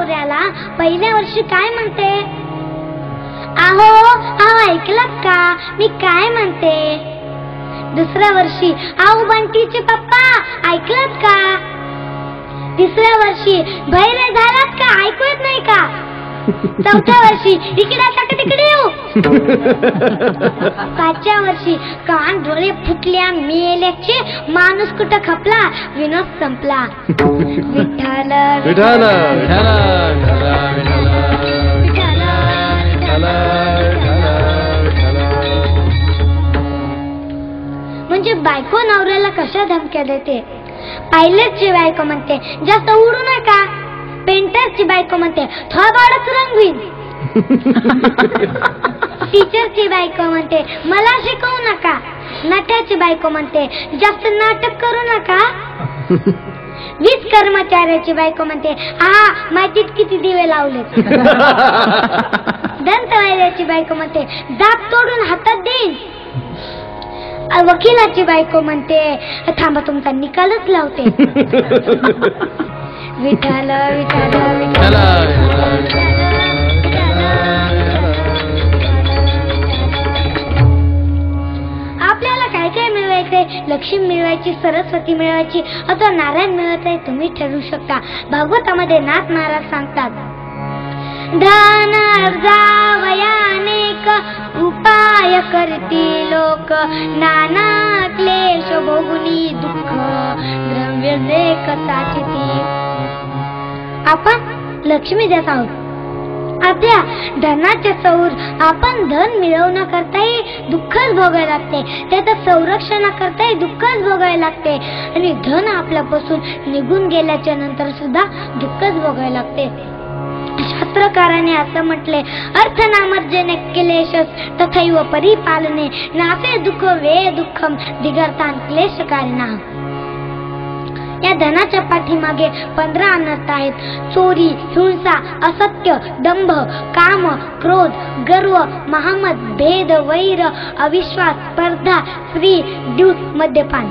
नवऱ्याला पहिल्या वर्षी काय म्हणते? अहो ऐकलात का मी काय म्हणते? दुसऱ्या वर्षी अहो बंटीचे पप्पा ऐकलात का? तिसऱ्या वर्षी भैरे झालात का? ऐकू येत नाही का? चौथ्या वर्षी इकडे टाक तिकडे येऊ. पाचव्या वर्षी कान डोळे फुटल्या मेल्याचे माणूस कुठं खपला विनोद संपला. विठ्ठल विठ्ठल म्हणजे बायको नवऱ्याला कशा धमक्या देते? पायलटची बायको म्हणते जास्त उडू नका. पेंटरची बायको म्हणते थोबाडच रंगवीन. टीचरची बायको म्हणते मला शिकवू नका. नटाची बायको म्हणते जास्त नाटक करू नका. वीज कर्मचाऱ्याची बायको म्हणते माहितीत किती दिवे लावले. दंतवैद्याची बायको म्हणते दात तोडून हातात देईन. वकिलाची बायको म्हणते थांबा तुमचा निकालच लावते. विठ्ठल विठ्ठल विठ्ठल. आपल्याला काय काय मिळवायचंय? लक्ष्मी मिळवायची, सरस्वती मिळवायची अथवा नारायण मिळवायचंय तुम्ही ठरवू शकता. भागवतामध्ये नाथ महाराज सांगतात धन अर्जावयानेक उपाय करती लोक नाना क्लेश भोगुनी दुःख द्रव्य देख साचिती. आपण लक्ष्मी देत आहोत. आपल्या धनाच्या सौर आपण धन मिळवण्याकरताही दुःखच भोगायला लागते. त्याचं संरक्षणाकरताही दुःखच भोगायला लागते. आणि धन आपल्यापासून निघून गेल्याच्या नंतर सुद्धा दुःखच भोगायला लागते. शास्त्रकाराने असं म्हटले अर्थनामर्जने क्लेशस तथैव परिपालने नासे दुःख वे दुःखम दिगर्तान क्लेशकारिणा. या धनाच्या पाठीमागे 15 अनर्थ आहेत. चोरी, हिंसा, असत्य, दंभ, काम, क्रोध, गर्व, महामद, भेद, वैर, अविश्वास, स्पर्धा, स्त्री, द्यूत, मद्यपान.